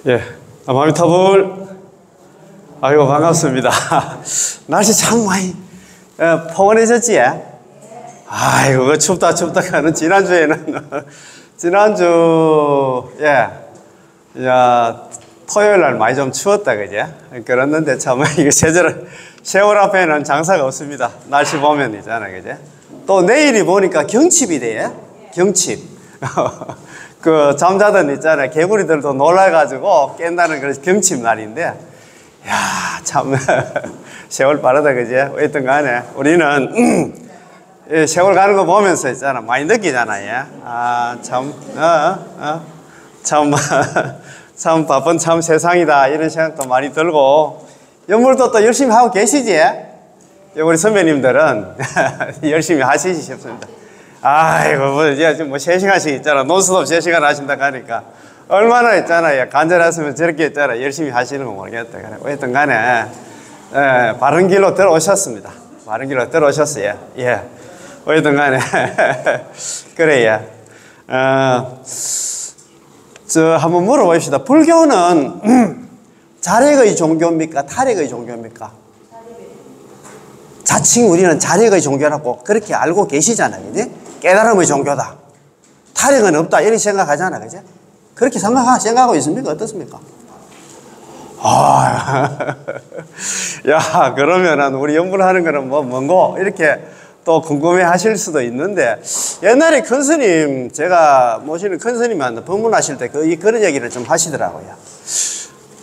예, 마미타불. 아이고, 반갑습니다. 날씨 참 많이 포근해졌지? 아이고, 그 춥다 하는 지난주, 토요일 날 많이 좀 추웠다, 그제? 그랬는데 참, 이거 세월 앞에는 장사가 없습니다. 날씨 보면 있잖아, 그제? 또 내일이 보니까 경칩이 돼, 경칩. 그 잠자던 있잖아요. 개구리들도 놀라가지고 깬다는 그런 경칩 날인데, 야, 참 세월 빠르다, 그지? 어쨌든 간에 우리는 세월 가는 거 보면서 있잖아, 많이 느끼잖아요. 아, 참 바쁜 참 세상이다, 이런 생각도 많이 들고, 연물도 또 열심히 하고 계시지? 우리 선배님들은 열심히 하시지 싶습니다. 아이고, 이제 뭐 3시간씩 있잖아. 논스톱 3시간 하신다고 하니까. 얼마나 있잖아요. 간절했으면 저렇게 있잖아. 열심히 하시는 거 모르겠다. 그래. 어쨌든 간에, 바른 길로 들어오셨습니다. 바른 길로 들어오셨어요. 예. 어쨌든 간에. 그래, 예. 한번 물어봅시다. 불교는 자력의 종교입니까? 탈력의 종교입니까? 자칭 우리는 자력의 종교라고 그렇게 알고 계시잖아요. 그지? 깨달음의 종교다. 탈력은 없다. 이렇게 생각하잖아. 그죠? 그렇게 생각하고 있습니까? 어떻습니까? 야, 그러면은 우리 연불하는 거는 뭐 뭔고? 이렇게 또 궁금해 하실 수도 있는데, 옛날에 큰 스님, 제가 모시는 큰 스님한테 법문하실 때 그런 얘기를 좀 하시더라고요.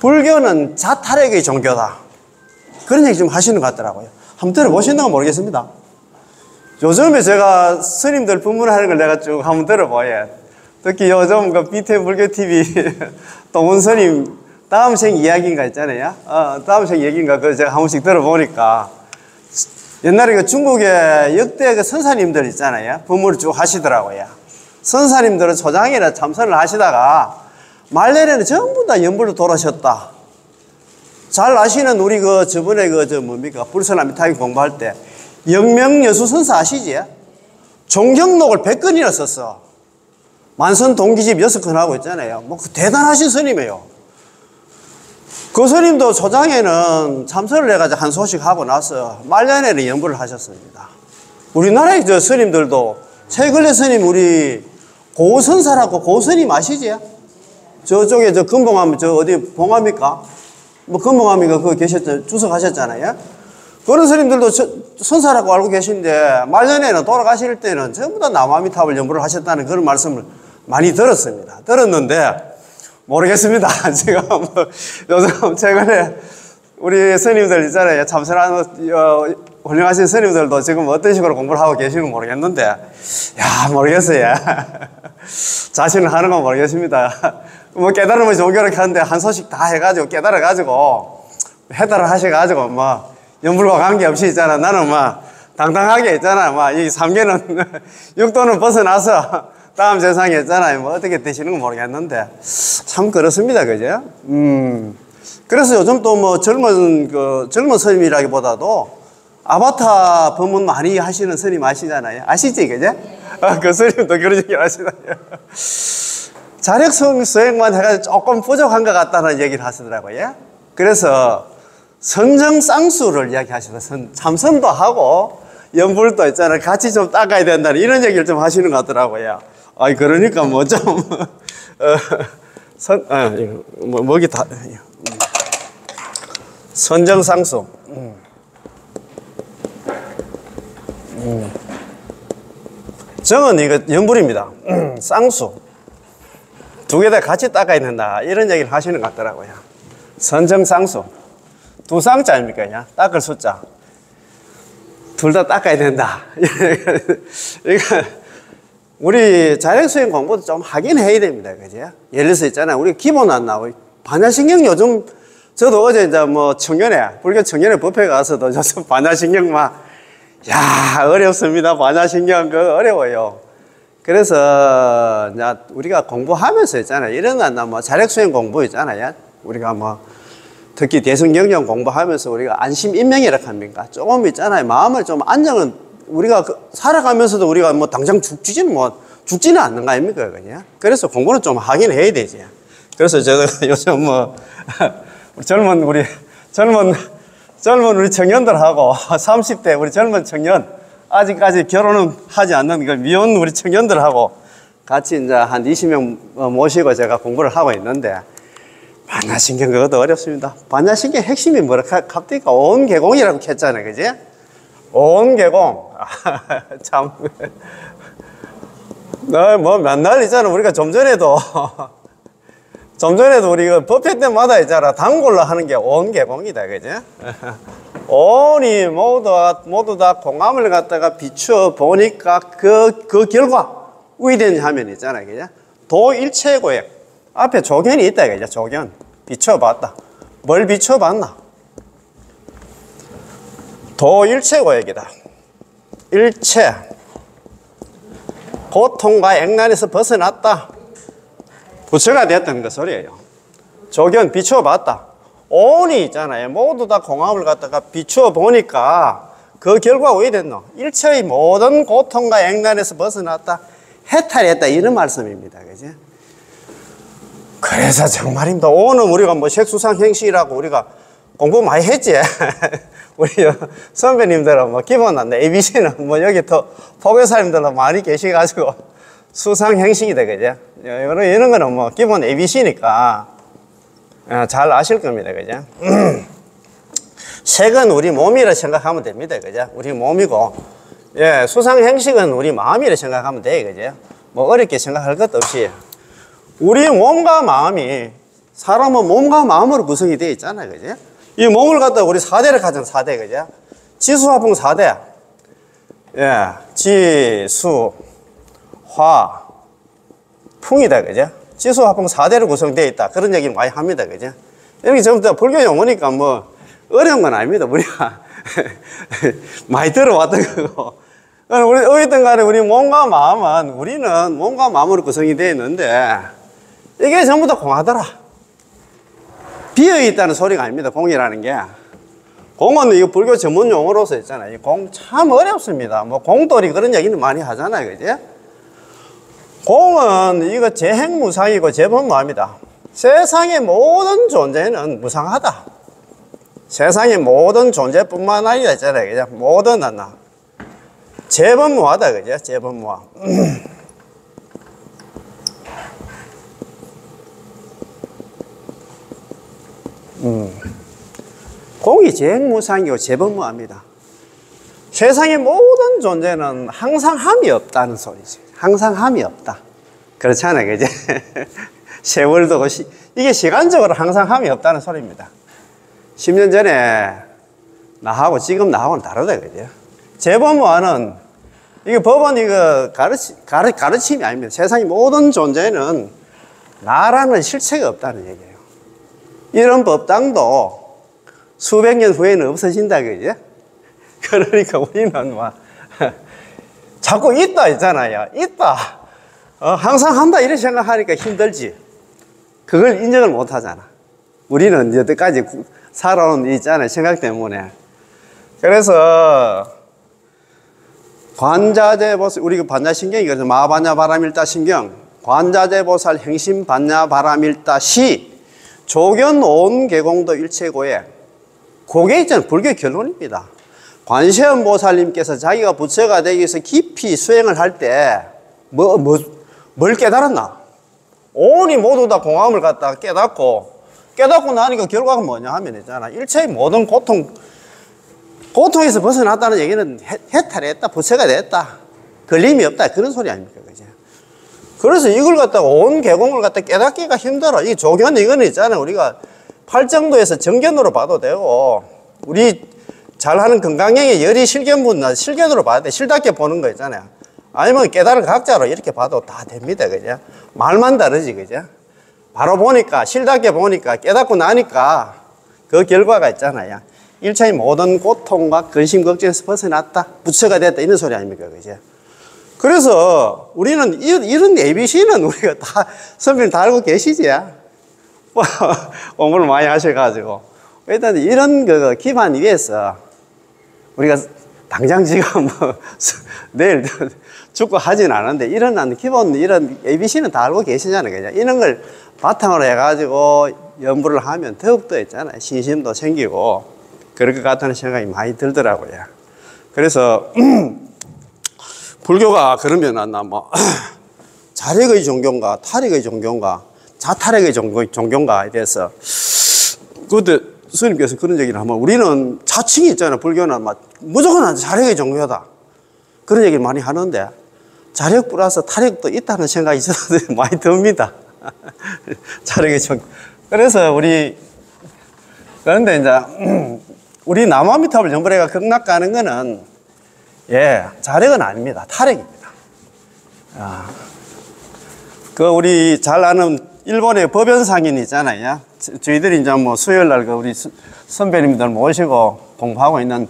불교는 자탈력의 종교다. 그런 얘기 좀 하시는 것 같더라고요. 한번 들어보셨는가 모르겠습니다. 요즘에 제가 스님들 법문하는 걸 내가 쭉 한번 들어봐요. 특히 요즘 그 BTN 불교TV 동훈 스님 다음 생 이야기인가 있잖아요. 다음 생 얘기인가 그걸 제가 한 번씩 들어보니까 옛날에 그 중국의 역대 그 선사님들 있잖아요. 법문을 쭉 하시더라고요. 선사님들은 초장이나 참선을 하시다가 말년에는 전부 다 연불로 돌아셨다. 잘 아시는 우리 저번에 뭡니까? 불선아미타기 공부할 때 영명여수 선사 아시지? 종경록을 100권이나 썼어. 만선 동기집 6권 하고 있잖아요. 뭐 대단하신 스님이에요. 그 스님도 초장에는 참선을 해가지고 한 소식 하고 나서 말년에는 연불을 하셨습니다. 우리나라의 저 스님들도 최근래 스님 우리 고선사라고 고스님 아시지? 저쪽에 저 금봉암 어디 봉합니까? 뭐 금봉암이가 거기 주석하셨잖아요. 그런 스님들도 선사라고 알고 계신데 말년에는 돌아가실 때는 전부 다 남아미탑을 연불을 하셨다는 그런 말씀을 많이 들었습니다. 들었는데 모르겠습니다. 제가 뭐 요즘 최근에 우리 스님들 있잖아요. 참선하는 훌륭하신 스님들도 지금 어떤 식으로 공부를 하고 계시는 건 모르겠는데, 야, 모르겠어요. 자신을 하는 건 모르겠습니다. 뭐 깨달음의 종교를 하는데 한 소식 다 해가지고 깨달아가지고 해달을 하셔가지고 뭐 연불과 관계없이 있잖아. 나는 막 당당하게 있잖아. 막 이 3개는 육도는 벗어나서 다음 세상에 있잖아요. 뭐 어떻게 되시는 건 모르겠는데 참 그렇습니다. 그죠? 그래서 요즘 또 뭐 젊은 스님이라기보다도 아바타 법문 많이 하시는 스님 아시잖아요. 아시지? 그죠? 그 스님도 그런 얘기 하시잖아요. 자력 수행만 해가지고 조금 부족한 것 같다는 얘기를 하시더라고요. 그래서 선정쌍수를 이야기하시다. 참선도 하고 연불도 있잖아요. 같이 좀 닦아야 된다는 이런 얘기를 좀 하시는 것 같더라고요. 아이, 그러니까 뭐 좀 뭐기 다 선정쌍수. 정은 이거 연불입니다. 쌍수. 두 개 다 같이 닦아야 된다. 이런 얘기를 하시는 것 같더라고요. 선정쌍수. 두 쌍자 아닙니까? 그냥 닦을 숫자. 둘 다 닦아야 된다. 그러니까 우리 자력수행 공부도 좀 하긴 해야 됩니다. 그죠? 예를 들어서 있잖아요. 우리 기본 안 나오고 반야신경 요즘 저도 어제 이제 뭐 불교 청년회 법회 가서도 요즘 반야신경 야, 어렵습니다. 반야신경 어려워요. 그래서 이제 우리가 공부하면서 있잖아요. 이런 뭐 자력수행 공부 있잖아요. 우리가 뭐 특히 대승경전 공부하면서 우리가 안심인명이라고 합니까? 조금 있잖아요. 마음을 좀 안정은 우리가 살아가면서도 우리가 뭐 당장 죽지는 않는 거 아닙니까? 그냥? 그래서 공부는 좀 하긴 해야 되지. 그래서 제가 요즘 뭐 젊은 우리 청년들하고 30대 우리 젊은 청년 아직까지 결혼은 하지 않는 그 미혼 우리 청년들하고 같이 이제 한 20명 모시고 제가 공부를 하고 있는데 반야신경 그것도 어렵습니다. 반야신경 핵심이 뭐라 갑니까? 온개공이라고 했잖아요, 그지? 온개공. 참. 뭐 맨날 있잖아. 우리가 좀 전에도 우리가 법회 때마다 있잖아. 단골로 하는 게 온개공이다, 그지? 온이 모두 다 공함을 갖다가 비추어 보니까 그 결과 의된 하면 있잖아요, 그지? 도일체고액. 앞에 조견이 있다, 그죠? 조견. 비춰봤다. 뭘 비춰봤나? 도일체고액이다. 일체. 고통과 액난에서 벗어났다. 부처가 됐다는 그 소리예요. 조견 비춰봤다. 온이 있잖아요. 모두 다 공함을 갖다가 비춰보니까 그 결과가 왜 됐노? 일체의 모든 고통과 액난에서 벗어났다. 해탈했다. 이런 말씀입니다. 그지? 그래서 정말입니다. 오늘 우리가 뭐 색수상행식이라고 우리가 공부 많이 했지. 우리 선배님들은 뭐 기본한데 ABC는 뭐 여기 더 포교사님들은 많이 계시가지고 수상행식이다, 그죠? 이런 거는 뭐 기본 ABC니까 잘 아실 겁니다, 그죠? 색은 우리 몸이라 생각하면 됩니다, 그죠? 우리 몸이고, 예, 수상행식은 우리 마음이라 생각하면 돼, 그죠? 뭐 어렵게 생각할 것도 없이. 우리 몸과 마음이, 사람은 몸과 마음으로 구성이 되어 있잖아요, 그죠? 이 몸을 갖다 우리 4대를 가진 4대, 그죠? 지수화풍 4대. 예, 지수, 화, 풍이다, 그죠? 지수화풍 4대로 구성되어 있다. 그런 얘기를 많이 합니다, 그죠? 이렇게 전부 다 불교 용어니까 뭐, 어려운 건 아닙니다, 우리가. 많이 들어왔던 거고. 우리, 어쨌든 간에 우리 몸과 마음은, 우리는 몸과 마음으로 구성이 되어 있는데, 이게 전부 다 공하더라. 비어있다는 소리가 아닙니다. 공이라는 게. 공은 이거 불교 전문 용어로서 있잖아요. 공 참 어렵습니다. 뭐 공돌이 그런 얘기는 많이 하잖아요. 그지? 공은 이거 재행무상이고 재본무합니다. 세상의 모든 존재는 무상하다. 세상의 모든 존재뿐만 아니라 있잖아요. 그죠? 모든 하나. 재본무하다. 그죠? 재본무하. 공이 재행무상이고 재본무합니다. 세상의 모든 존재는 항상 함이 없다는 소리지. 항상 함이 없다. 그렇잖아요, 그지? 세월도 이게 시간적으로 항상 함이 없다는 소리입니다. 10년 전에 나하고 지금 나하고는 다르다, 그죠? 재본무하는 이게 법은 이거 가르침이 아닙니다. 세상의 모든 존재는 나라는 실체가 없다는 얘기예요. 이런 법당도 수백 년 후에는 없어진다, 그지? 그러니까 우리는 막, 자꾸 있다 있잖아요. 있다. 항상 한다, 이렇게 생각하니까 힘들지. 그걸 인정을 못 하잖아. 우리는 여태까지 살아온 있잖아요. 생각 때문에. 그래서, 관자재보살, 우리 반야신경이거든요. 마반야바라밀다신경. 관자재보살 행심반야바라밀다시 조견 온개공도 일체고에 그게 있잖아요. 불교의 결론입니다. 관세음보살님께서 자기가 부처가 되기 위해서 깊이 수행을 할 때 뭘 깨달았나? 온이 모두 다 공함을 갖다가 깨닫고 나니까 결과가 뭐냐 하면 있잖아. 일체의 모든 고통에서 벗어났다는 얘기는 해탈했다. 부처가 됐다. 걸림이 없다. 그런 소리 아닙니까? 그죠? 그래서 이걸 갖다가 온 개공을 갖다 깨닫기가 힘들어. 이 조견 이거는 있잖아요. 우리가 팔정도에서 정견으로 봐도 되고, 우리 잘하는 건강형의 열이 실견분은 실견으로 봐야 돼. 실답게 보는 거 있잖아요. 아니면 깨달은 각자로 이렇게 봐도 다 됩니다. 그죠? 말만 다르지, 그죠? 바로 보니까, 실답게 보니까, 깨닫고 나니까 그 결과가 있잖아요. 일체의 모든 고통과 근심, 걱정에서 벗어났다. 부처가 됐다. 이런 소리 아닙니까? 그죠? 그래서 우리는 이런 ABC는 우리가 다, 선배님 다 알고 계시지? 공부를 많이 하셔가지고. 일단 이런 기반 위에서 우리가 당장 지금 뭐 내일 죽고 하진 않은데 이런 기본 이런 ABC는 다 알고 계시잖아요. 그냥 이런 걸 바탕으로 해가지고 연구를 하면 더욱더 있잖아요. 신심도 생기고 그럴 것 같다는 생각이 많이 들더라고요. 그래서 불교가 그러면 뭐 자력의 종교인가 탈력의 종교인가 자탈력의 종교인가에 대해서 그때 스님께서 그런 얘기를 하면 우리는 자칭이 있잖아요. 불교는 막 무조건 자력의 종교다 그런 얘기를 많이 하는데 자력 플러스 탈력도 있다는 생각이 저도 많이 듭니다. 자력의 종교. 그래서 그런데 이제 우리 나무아미타불 연불회가 극락 가는 거는 자력은 아닙니다. 탈력입니다. 우리 잘 아는 일본의 법연상인 있잖아요. 저희들이 이제 뭐 수요일 날 우리 선배님들 모시고 공부하고 있는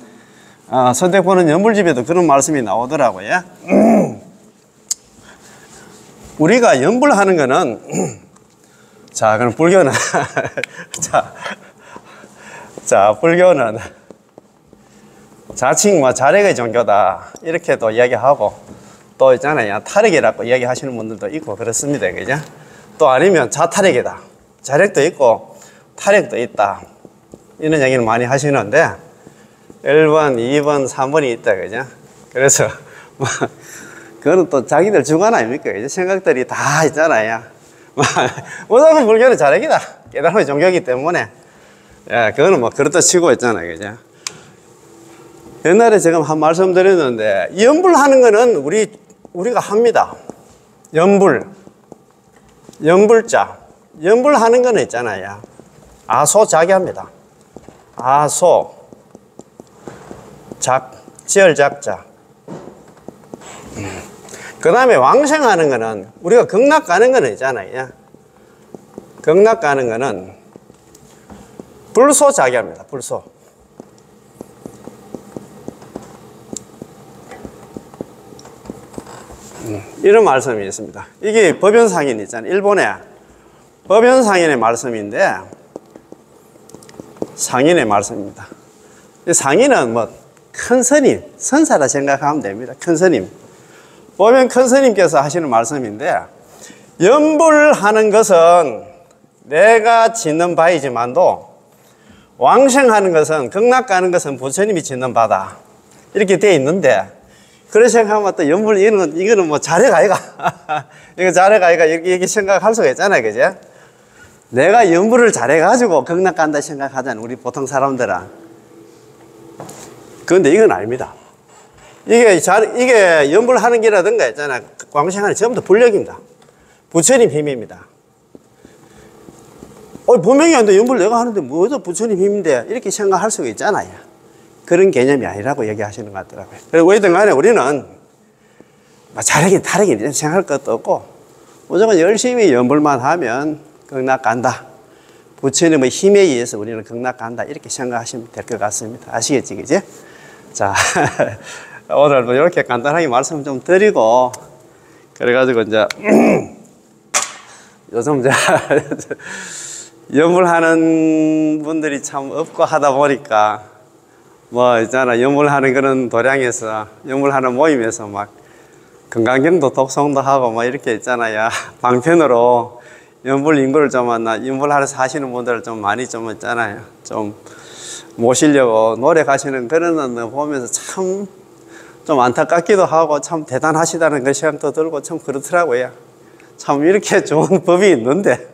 선택보는 연불집에도 그런 말씀이 나오더라고요. 우리가 연불하는 거는 자, 그럼 불교는 자, 불교는 자칭 자력의 종교다 이렇게도 이야기하고 또 있잖아요. 탈력이라고 이야기하시는 분들도 있고 그렇습니다. 그죠? 또 아니면 자탈력이다. 자력도 있고 탈력도 있다. 이런 얘기를 많이 하시는데 1번, 2번, 3번이 있다. 그죠? 그래서 뭐 그거는 또 자기들 주관 아닙니까? 이제 생각들이 다 있잖아요. 무조건 불교는 자력이다. 깨달음의 종교이기 때문에 그거는 뭐 그렇다 치고 있잖아요. 그죠? 옛날에 제가 한 말씀 드렸는데 연불하는 거는 우리가 합니다. 연불자. 연불하는 거는 있잖아요. 아소작이합니다. 지열작자. 그 다음에 왕생하는 거는 우리가 극락 가는 거는 있잖아요. 극락 가는 거는 불소작이합니다. 불소. 이런 말씀이 있습니다. 이게 법연상인 있잖아요. 일본의 법연상인의 말씀인데 상인의 말씀입니다. 상인은 뭐 큰 스님, 선사라 생각하면 됩니다. 큰 스님. 보면 큰 스님께서 하시는 말씀인데 연불하는 것은 내가 짓는 바이지만도 왕생하는 것은 극락 가는 것은 부처님이 짓는 바다. 이렇게 되어 있는데 그런 생각하면 또 연불 이거는 뭐 자력 아이가 이거 자력 아이가 이렇게 생각할 수가 있잖아요. 그죠? 내가 연불을 잘해가지고 극락 간다 생각하잖아요. 우리 보통 사람들은. 그런데 이건 아닙니다. 이게 연불하는 게라든가 있잖아요. 광생하는 전부 다 불력입니다. 부처님 힘입니다. 분명히 안 돼. 연불 내가 하는데 뭐죠? 부처님 힘인데 이렇게 생각할 수가 있잖아요. 그런 개념이 아니라고 얘기하시는 것 같더라고요. 그리고 어쨌든 간에 우리는 자력이 탈력이 생각할 것도 없고 무조건 열심히 연불만 하면 극락 간다. 부처님의 힘에 의해서 우리는 극락 간다. 이렇게 생각하시면 될 것 같습니다. 아시겠지, 그지? 자, 오늘도 이렇게 간단하게 말씀 좀 드리고, 그래가지고 이제, 요즘 이제, 연불하는 분들이 참 없고 하다 보니까, 뭐, 있잖아, 연불하는 그런 도량에서, 연불하는 모임에서 막, 건강경도 독송도 하고, 뭐, 이렇게 있잖아요. 방편으로 연불 인구를 좀 연불하러 사시는 분들을 좀 많이 좀 있잖아요. 좀 모시려고 노력하시는 그런 거 보면서 참 좀 안타깝기도 하고 참 대단하시다는 그 생각도 들고 참 그렇더라고요. 참 이렇게 좋은 법이 있는데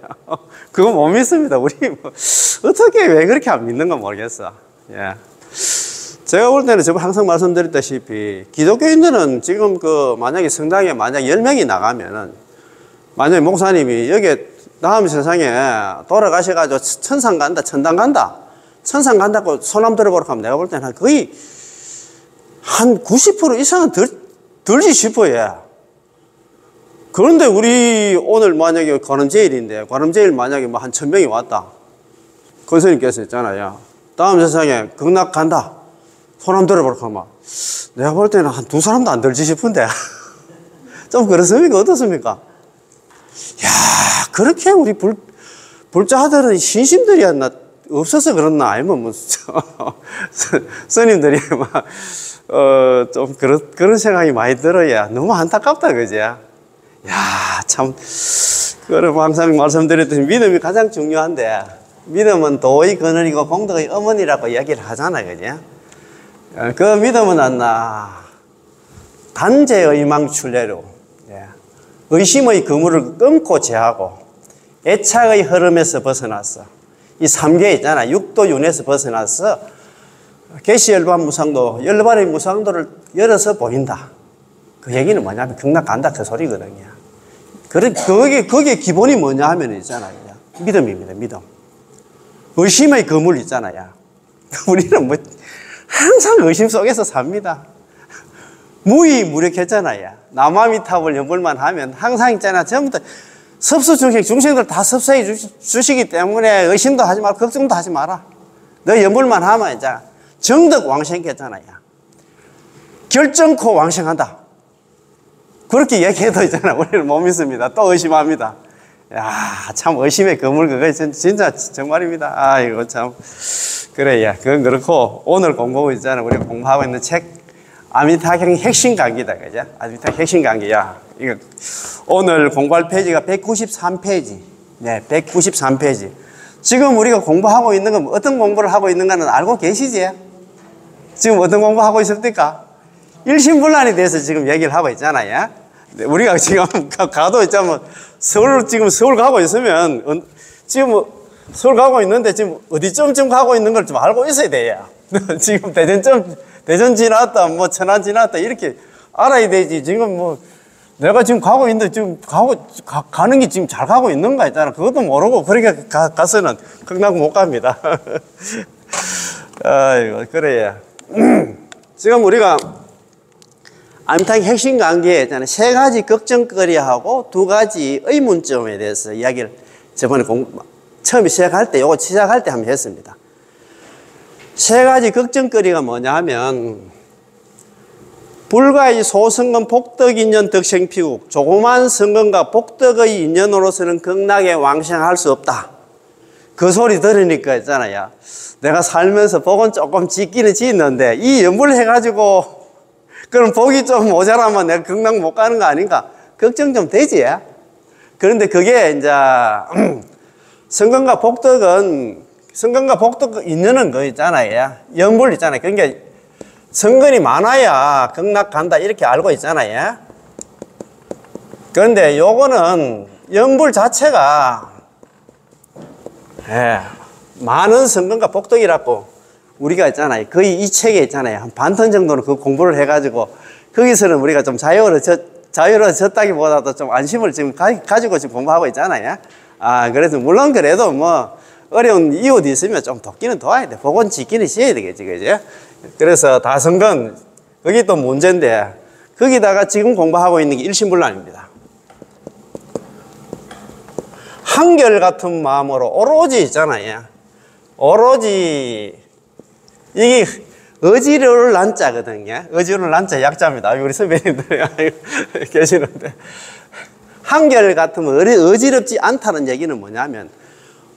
그거 못 믿습니다. 우리 뭐 어떻게 왜 그렇게 안 믿는 건 모르겠어. 예. 제가 볼 때는 제가 항상 말씀드렸다시피 기독교인들은 지금 만약에 성당에 만약 10명이 나가면은 만약에 목사님이 여기 다음 세상에 돌아가셔가지고 천상 간다, 천당 간다, 천상 간다고 손함 들어보라고 하면 내가 볼 때는 거의 한 90% 이상은 들지 싶어요. 그런데 우리 오늘 만약에 관음제일인데 관음제일 만약에 뭐 한 1000명이 왔다. 권스님께서 있잖아요. 다음 세상에 극락 간다. 손함 들어보라고 하면 내가 볼 때는 한 2사람도 안 들지 싶은데 좀 그렇습니까? 어떻습니까? 야, 그렇게 우리 불자들은 신심들이야 없어서 그렇나? 아니면 뭐, 스님들이 막, 좀 그런 생각이 많이 들어야 너무 안타깝다, 그지? 야, 참, 그럼 항상 말씀드렸듯이 믿음이 가장 중요한데, 믿음은 도의 그늘이고 공덕의 어머니라고 이야기를 하잖아요, 그지? 그 믿음은 안나 단재의 망출례로 의심의 그물을 끊고 제하고 애착의 흐름에서 벗어났어. 이 3계 있잖아. 육도 윤에서 벗어나서 계시 열반 무상도, 열반의 무상도를 열어서 보인다. 그 얘기는 뭐냐면 극락간다 그 소리거든요. 그게 기본이 뭐냐 하면 있잖아요. 믿음입니다. 믿음. 의심의 그물 있잖아요. 우리는 뭐 항상 의심 속에서 삽니다. 무의무력했잖아요. 남아미탑을 연불만 하면 항상 있잖아. 전부 다 중생들 다 섭세해 주시기 때문에 의심도 하지 말고 걱정도 하지 마라. 너 연불만 하면 이제 정덕 왕생했잖아요. 결정코 왕생한다. 그렇게 얘기해도 있잖아. 우리는 못 믿습니다. 또 의심합니다. 야, 참 의심의 그물 그거 진짜 정말입니다. 아이고 참. 그래, 야, 그건 그렇고 오늘 공부하고 있잖아. 우리가 공부하고 있는 책 아미타경 핵심 강기다, 그죠? 아미타 핵심 강기야. 이거 오늘 공부할 페이지가 193페이지. 네, 193페이지. 지금 우리가 공부하고 있는 건 어떤 공부를 하고 있는가는 알고 계시지? 지금 어떤 공부하고 있습니까? 일심불란에 대해서 지금 얘기를 하고 있잖아요. 우리가 지금 가도 있자면 서울 가고 있으면 지금 서울 가고 있는데 지금 어디쯤 가고 있는 걸 좀 알고 있어야 돼요. 지금 대전 지났다, 뭐 천안 지났다 이렇게 알아야 되지. 지금 뭐 내가 지금 가고 있는데 지금 가는 게 지금 잘 가고 있는가 있잖아. 그것도 모르고 그렇게 가서는 극락 못 갑니다. 아이고 그래요. 지금 우리가 암탕 핵심 관계에 있잖아요. 3가지 걱정거리하고 2가지 의문점에 대해서 이야기를 저번에 처음에 시작할 때 한번 했습니다. 3가지 걱정거리가 뭐냐 하면 불가의 소성근 복덕인연 덕생피국 조그만 성근과 복덕의 인연으로서는 극락에 왕생할 수 없다. 그 소리 들으니까 있잖아요. 내가 살면서 복은 조금 짓기는 짓는데 이 연불을 해가지고 그럼 복이 좀 모자라면 내가 극락 못 가는 거 아닌가? 걱정 좀 되지? 그런데 그게 이제 성근과 복덕 인연은 거 있잖아요. 연불 있잖아요. 그러니까 성근이 많아야 극락 간다 이렇게 알고 있잖아요. 그런데 요거는 연불 자체가 많은 성근과 복덕이라고 우리가 있잖아요. 거의 이 책에 있잖아요. 한 반턴 정도는 그 공부를 해가지고 거기서는 우리가 좀 자유로워졌다기보다도 좀 안심을 지금 가지고 지금 공부하고 있잖아요. 그래서 물론 그래도 뭐 어려운 이유도 있으면 좀 돕기는 도와야 돼. 복은 지키는 지어야 되겠지, 그죠? 그래서 다성근 그게 또 문제인데 거기다가 지금 공부하고 있는 게 일심불란입니다. 한결같은 마음으로 오로지 있잖아요. 오로지 이게 어지러울 난자거든요. 어지러울 난자 약자입니다. 우리 선배님들이 계시는데 한결같으면 어지럽지 않다는 얘기는 뭐냐면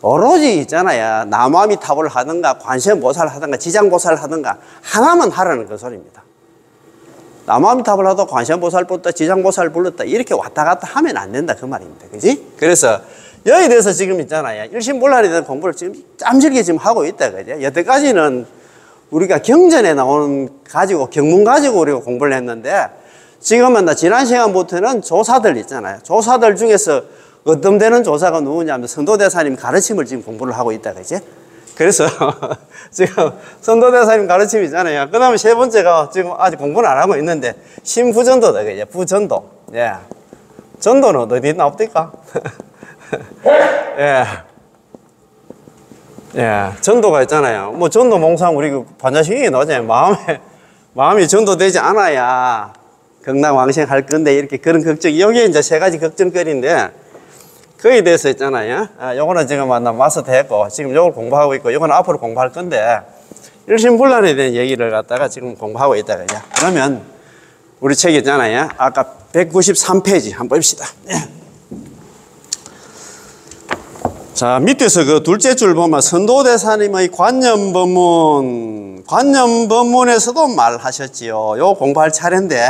오로지 있잖아요. 남아미탑을 하든가 관세음보살을 하든가 지장보살을 하든가 하나만 하라는 그 소리입니다. 남아미탑을 하도 관세음보살 불렀다 지장보살 불렀다 이렇게 왔다 갔다 하면 안 된다 그 말입니다. 그지? 그래서 여기에 대해서 지금 있잖아요. 일심불란에 대한 공부를 지금 짬질게 지금 하고 있다. 그죠? 여태까지는 우리가 경전에 나오는 경문 가지고 우리가 공부를 했는데 지금은 지난 시간부터는 조사들 있잖아요. 조사들 중에서 어떤 되는 조사가 누구냐면 선도대사님 가르침을 지금 공부를 하고 있다. 그지? 그래서 지금 선도대사님 가르침 있잖아요. 그 다음에 3번째가 지금 아직 공부는 안 하고 있는데 신부전도다. 그죠? 부전도. 예. 전도는 어디 나옵니까? 예. 예, 전도가 있잖아요. 뭐 전도 몽상 우리 그 반자신경에 나오잖아요. 마음이 전도되지 않아야 극락 왕생할 건데 이렇게 그런 걱정. 여기에 이제 3가지 걱정거리인데 거기에 대해서 있잖아요. 요거는 지금 마스터했고 지금 요걸 공부하고 있고 요거는 앞으로 공부할 건데 일심불란에 대한 얘기를 갖다가 지금 공부하고 있다 그죠? 그러면 우리 책 있잖아요. 아까 193페이지 한번 봅시다. 예. 자, 밑에서 그 둘째 줄 보면 선도대사님의 관념법문에서도 말하셨지요. 요 공부할 차례인데,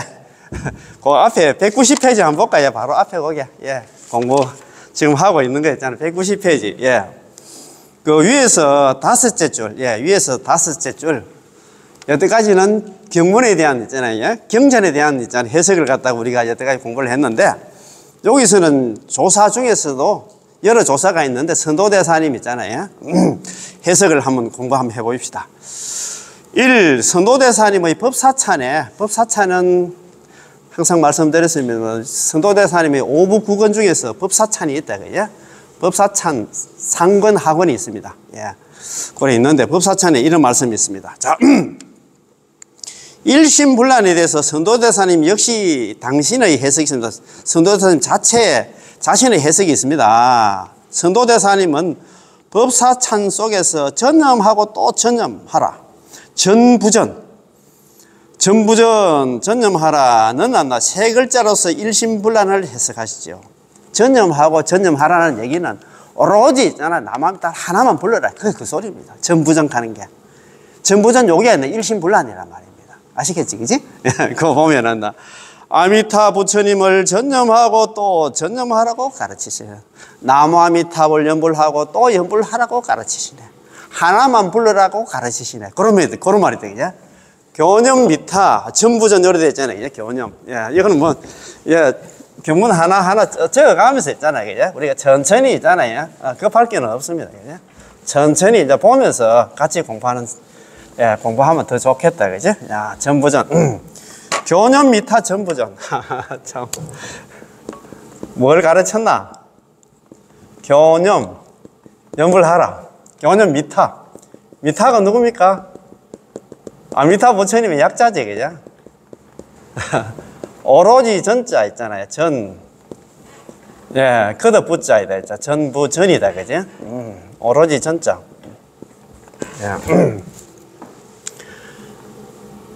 그 앞에 190페이지 한번 볼까요? 바로 앞에 거기. 예. 공부 지금 하고 있는 거 있잖아요. 190페이지. 예. 그 위에서 다섯째 줄. 예. 위에서 다섯째 줄. 여태까지는 경문에 대한 있잖아요. 예? 경전에 대한 있잖아요. 해석을 갖다가 우리가 여태까지 공부를 했는데, 여기서는 조사 중에서도 여러 조사가 있는데 선도대사님 있잖아요. 해석을 한번 공부 한번 해봅시다. 1. 선도대사님의 법사찬은 항상 말씀드렸습니다. 선도대사님의 5부 구건 중에서 법사찬이 있다. 그죠? 법사찬 상권 하권이 있습니다. 예. 그래 있는데 법사찬에 이런 말씀이 있습니다. 자, 일심불란에 대해서 선도대사님 역시 당신의 해석이 있습니다. 선도대사님 자신의 해석이 있습니다. 선도대사님은 법사찬 속에서 전념하고 또 전념하라. 전념하라는 세 글자로서 일심불란을 해석하시죠. 전념하고 전념하라는 얘기는 오로지 있잖아. 나만 딱 하나만 불러라. 그 소리입니다. 전부전 가는 게. 전부전 요게 아니라 일심불란이란 말입니다. 아시겠지, 그지? 그거 보면은, 아미타 부처님을 전념하고 또 전념하라고 가르치시네. 나무 아미타불 연불하고 또 연불하라고 가르치시네. 하나만 불러라고 가르치시네. 그런 말이 되겠냐? 교념 미타, 전부전 요래 되잖아요. 교념. 예, 이거는 뭐, 예, 경문 하나하나 적어가면서 있잖아요. 그죠? 우리가 천천히 있잖아요. 급할 게는 없습니다. 그죠? 천천히 이제 보면서 같이 공부하면 더 좋겠다. 그죠? 야, 전부전. 교념 미타 전부전. 참. 뭘 가르쳤나? 교념, 연불하라. 교념 미타. 미타가 누굽니까? 아미타 부처님의 약자지, 그죠? 오로지 전자 있잖아요. 예, 거듭 부자이다. 전부전이다, 그죠? 오로지 전자. 예.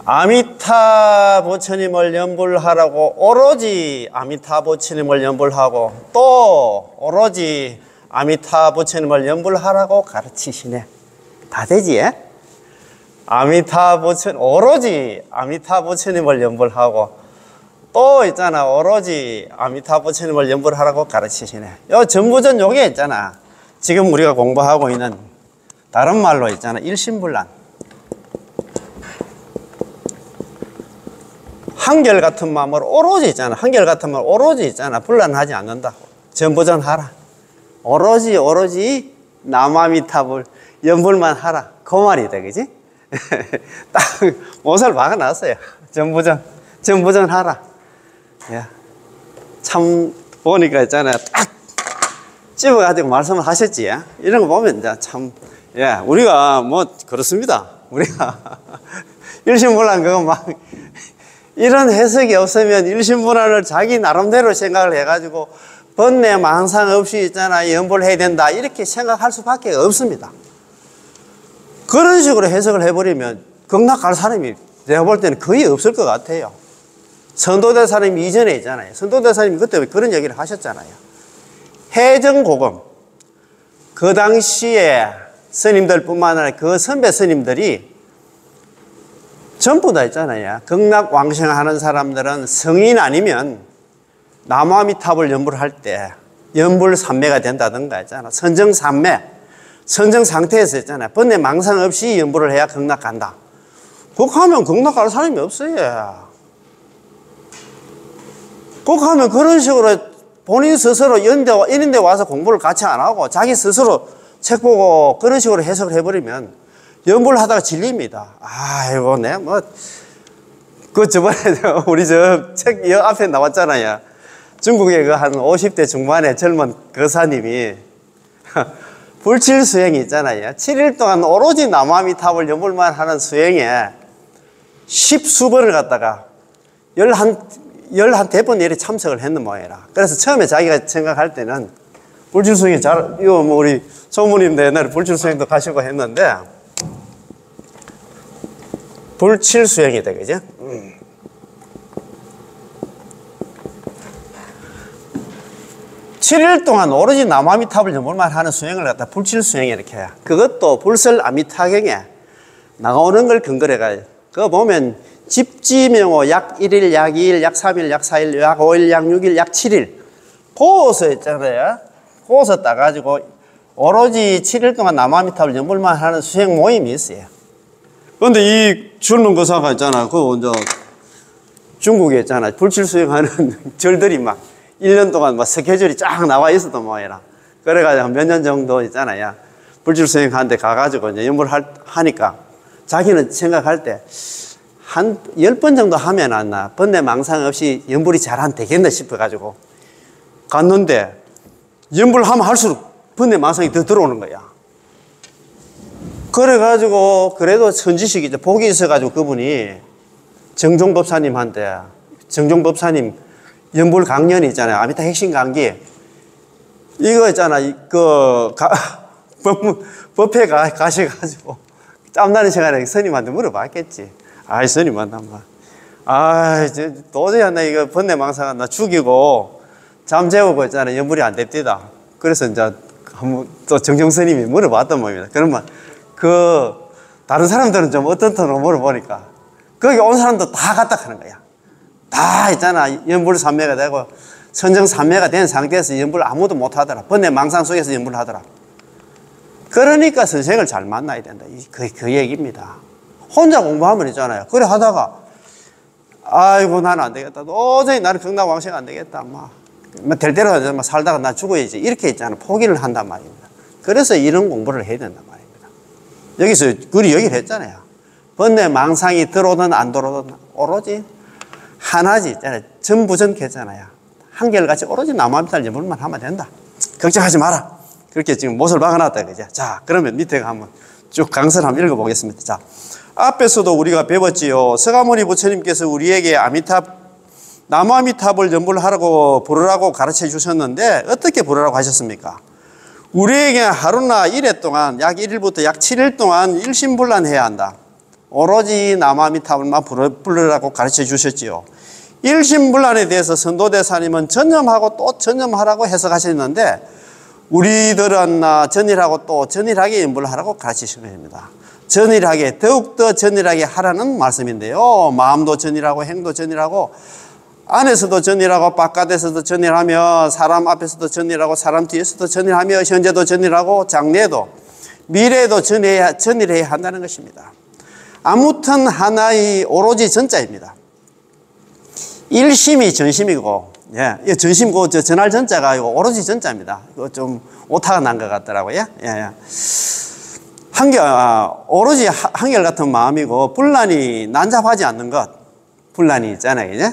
아미타 부처님을 연불하라고 오로지 아미타 부처님을 연불하고 또 오로지 아미타 부처님을 연불하라고 가르치시네. 다 되지? 오로지 아미타 부처님을 연불하고 또 있잖아. 오로지 아미타 부처님을 연불하라고 가르치시네. 요 전부전 요게 있잖아. 지금 우리가 공부하고 있는 다른 말로 있잖아. 일심불란. 한결같은 마음으로 오로지 있잖아. 한결같은 마음으로 오로지 있잖아. 불란하지 않는다고. 전부전 하라. 오로지 나무아미타불 연불만 하라. 그 말이다. 그지? 딱 못을 박아놨어요. 전부전 하라. 야, 참 보니까 있잖아요. 딱 집어가지고 말씀을 하셨지. 이런 거 보면 이제 참, 예, 우리가 뭐 그렇습니다. 우리가 일심불란 그거 막 이런 해석이 없으면 일심불란을 자기 나름대로 생각을 해가지고 번뇌 망상 없이 있잖아. 연불해야 된다. 이렇게 생각할 수밖에 없습니다. 그런 식으로 해석을 해버리면 극락갈 사람이 내가 볼 때는 거의 없을 것 같아요. 선도대사님 이전에 있잖아요. 선도대사님 그때 그런 얘기를 하셨잖아요. 해정고금. 그 당시에 스님들 뿐만 아니라 그 선배 스님들이 전부 다 있잖아요. 극락왕생하는 사람들은 성인 아니면 나무아미타불 연불을 할 때 연불삼매가 된다든가 있잖아. 선정삼매. 선정 상태에서 있잖아요. 번뇌 망상 없이 연불을 해야 극락 간다. 그렇게 하면 극락 갈 사람이 없어요. 그렇게 하면 그런 식으로 본인 스스로 이런 데 와서 공부를 같이 안 하고 자기 스스로 책 보고 그런 식으로 해석을 해버리면 연불을 하다가 질립니다. 아이고, 내 그 저번에 우리 저 책 앞에 나왔잖아요. 중국의 그 한 50대 중반의 젊은 거사님이 불칠 수행이 있잖아요. 7일 동안 오로지 나무아미타불 연불만 하는 수행에 10수번을 갖다가 11대번 일에 참석을 했는 모양이라. 그래서 처음에 자기가 생각할 때는 불칠 수행이 이거 뭐 우리 소모님도 옛날에 불칠 수행도 가시고 했는데, 불칠 수행이다, 그죠? 7일 동안 오로지 나무아미타불 연불만 하는 수행을 갖다 불칠수행 이렇게 해요. 그것도 불설아미타경에 나오는 걸 근거로 해가지고 그거 보면 집지명호 약 1일, 약 2일, 약 3일, 약 4일, 약 5일, 약 6일, 약 7일 고서 있잖아요. 고서 따가지고 오로지 7일 동안 나무아미타불 연불만 하는 수행 모임이 있어요. 그런데 이 젊은 거사가 있잖아. 그 이제 중국에 있잖아. 불칠수행하는 절들이 막 1년 동안 막 스케줄이 쫙 나와 있었단 말이야. 그래가지고 몇 년 정도 있잖아요. 불칠수행하는데 가가지고 이제 연불하니까 자기는 생각할 때 한 10번 정도 하면 안 나. 번뇌망상 없이 연불이 잘 안 되겠나 싶어가지고 갔는데 연불하면 할수록 번뇌망상이 더 들어오는 거야. 그래가지고 그래도 선지식이죠. 복이 있어가지고 그분이 정종법사님한테 정종법사님 연불 강연이 있잖아요. 아미타 핵심 강기 이거 있잖아. 법회 가셔가지고 짬나는 시간에 스님한테 물어봤겠지. 아이 스님한테 도저히 안 나 이거 번뇌망상아 나 죽이고 잠 재우고 있잖아. 연불이 안 됩디다. 그래서 이제 한번 또 정정 스님이 물어봤단 말입니다. 그러면 다른 사람들은 좀 어떤 톤으로 물어보니까 거기 온 사람도 다 갔다 하는 거야. 다 있잖아. 연불 삼매가 되고 선정 삼매가 된 상태에서 연불 아무도 못 하더라. 번뇌망상 속에서 연불 하더라. 그러니까 선생을 잘 만나야 된다. 그 얘기입니다. 혼자 공부하면 있잖아요. 그래 하다가 아이고 나는 안 되겠다. 도저히 나는 경락왕생 안 되겠다. 될 대로 살다가 나 죽어야지. 이렇게 있잖아. 포기를 한단 말입니다. 그래서 이런 공부를 해야 된단 말입니다. 여기서 그리 얘기를 했잖아요. 번뇌망상이 들어오든 안 들어오든 오로지 하나지 있잖아요. 전부전캐잖아요. 한결같이 오로지 나무아미타불 연불만 하면 된다. 걱정하지 마라. 그렇게 지금 못을 박아놨다. 그죠? 자, 그러면 밑에 한번 쭉 강서를 한번 읽어보겠습니다. 자, 앞에서도 우리가 배웠지요. 서가모니 부처님께서 우리에게 나무아미타불 연불하라고 부르라고 가르쳐 주셨는데 어떻게 부르라고 하셨습니까? 우리에게 하루나 일해 동안 약 1일부터 약 7일 동안 일심불란해야 한다. 오로지 나무아미타불만 부르라고 가르쳐 주셨지요. 일심불란에 대해서 선도대사님은 전념하고 또 전념하라고 해석하셨는데 우리들은 전일하고 또 전일하게 연불하라고 가르치신 겁니다. 전일하게 더욱더 전일하게 하라는 말씀인데요. 마음도 전일하고 행도 전일하고 안에서도 전일하고 바깥에서도 전일하며 사람 앞에서도 전일하고 사람 뒤에서도 전일하며 현재도 전일하고 장래도 미래에도 전일해야 한다는 것입니다. 아무튼 하나의 오로지 전자입니다. 일심이 전심이고 전심고 전할 전자가 아니고 오로지 전자입니다. 이거 좀 오타가 난 것 같더라고요. 오로지 한결 같은 마음이고 분란이 난잡하지 않는 것, 분란이 있잖아요, 이제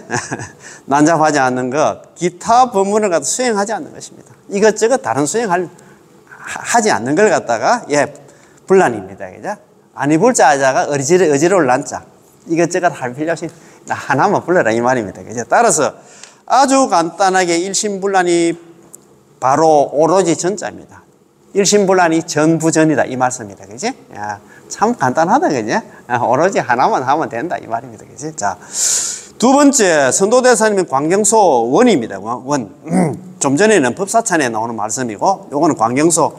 난잡하지 않는 것, 기타 법문을 갖다 수행하지 않는 것입니다. 이것저것 다른 하지 않는 걸 갖다가 분란입니다, 그죠? 아니 불자자가 어지러울 난자, 이것저것 할 필요 없이 하나만 불러라 이 말입니다, 그죠? 따라서 아주 간단하게 일심불란이 바로 오로지 전자입니다. 일심불란이 전부전이다 이 말씀입니다. 그지? 참 간단하다. 그지? 오로지 하나만 하면 된다 이 말입니다. 그지? 자, 두 번째 선도대사님은 광경소 원입니다. 원. 좀 전에는 법사찬에 나오는 말씀이고 요거는 광경소.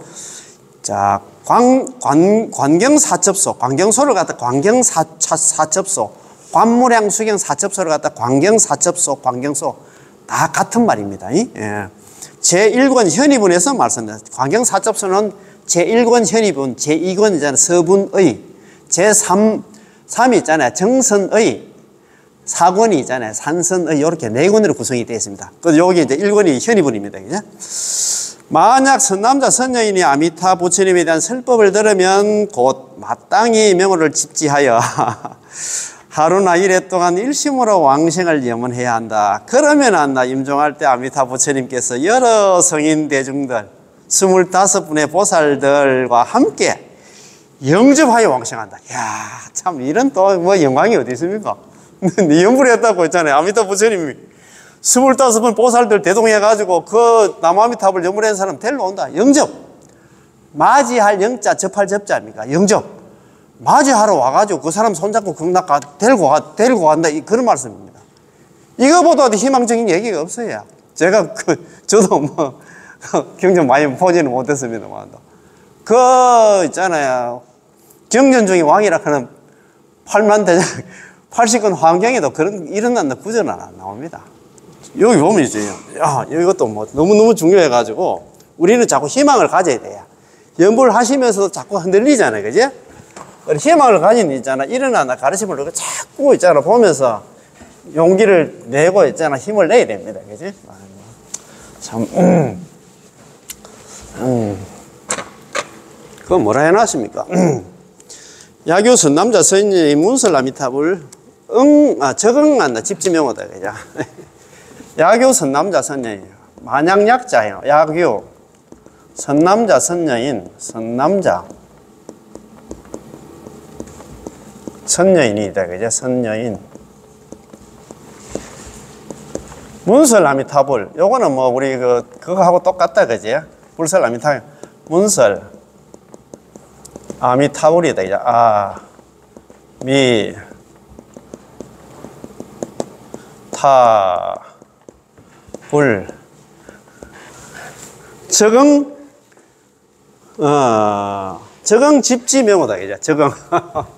자, 관경사첩소. 광경소를 갖다 광경사첩소. 관무량 수경 사첩소를 갖다 광경사첩소, 광경소 다 같은 말입니다. 제1권 현의분에서 말씀드렸습니다. 광경사첩소는 제1권 현의분, 제2권 있잖아요. 서분의, 제3이 있잖아요. 정선의, 4권이 있잖아요. 산선의, 이렇게 4권으로 구성이 되어 있습니다. 그래서 여기 이제 1권이 현의분입니다. 그죠? 만약 선남자, 선여인이 아미타 부처님에 대한 설법을 들으면 곧 마땅히 명호를 집지하여 하루나 일해 동안 일심으로 왕생을 염원해야 한다. 그러면 한다. 임종할 때 아미타 부처님께서 여러 성인 대중들 25분의 보살들과 함께 영접하여 왕생한다. 이야, 참 이런 또 뭐 영광이 어디 있습니까? 연불했다고 했잖아요. 아미타 부처님이 25분 보살들 대동해가지고 그 나무아미타불 연불한 사람 데리러 온다. 영접. 맞이할 영자, 접할 접자입니까? 영접. 맞이하러 와가지고 그 사람 손잡고 극락 데리고 간다. 그런 말씀입니다. 이거보다 희망적인 얘기가 없어요. 제가 저도 경전 많이 보지는 못했습니다만. 그, 있잖아요. 경전 중에 왕이라 하는 8만 대장, 80건 환경에도 그런, 일어난다 구절은 안 나옵니다. 여기 보면 있어요. 야, 이것도 뭐 너무너무 중요해가지고 우리는 자꾸 희망을 가져야 돼요. 연불 하시면서도 자꾸 흔들리잖아요. 그지? 희망을 가진 있잖아. 일어나나 가르침을 누가 자꾸 있잖아. 보면서 용기를 내고 있잖아. 힘을 내야 됩니다. 그지? 참, 그건 뭐라 해놨습니까? 야교 선남자 선녀의 문설 아미타불 적응한다. 집지명호다. 그죠? 야교 선남자 선녀예요. 만약약자예요. 야교 선남자 선녀인 선남자 선녀인이다. 그죠? 선녀인 문설 아미타불 요거는 뭐 우리 그거하고 똑같다. 그지? 불설 아미타 문설 아미타불이다. 그죠? 미 타 불 적응 적응 집지명호다. 그죠? 적응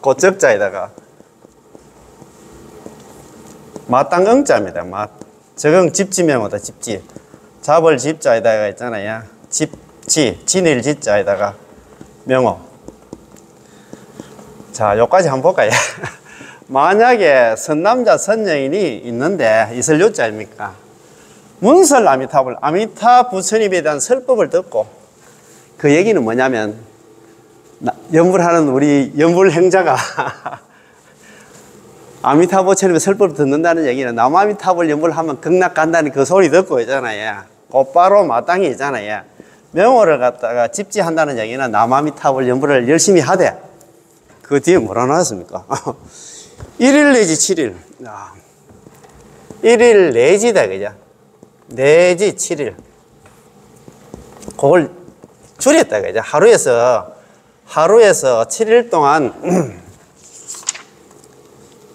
고적자에다가 마땅응자입니다. 적응 집지명호다. 집지 잡을 집자에다가 있잖아요. 집지 지낼 지자에다가 명호. 자, 요까지 한번 볼까요? 만약에 선남자 선녀인이 있는데 있을 요자입니까? 문설 아미타불 아미타 부처님에 대한 설법을 듣고 그 얘기는 뭐냐면 연불하는 우리 연불 행자가 아미타 부처님의 설법을 듣는다는 얘기는 남아미타불 연불하면 극락 간다는 그 소리 듣고 있잖아요. 곧바로 마땅히 있잖아요. 명호를 갖다가 집지한다는 얘기는 남아미타불 연불을 열심히 하되 그 뒤에 뭐라 나왔습니까? 1일 내지 7일 1일 내지다. 그죠? 내지 7일 그걸 줄였다. 그죠? 하루에서 7일 동안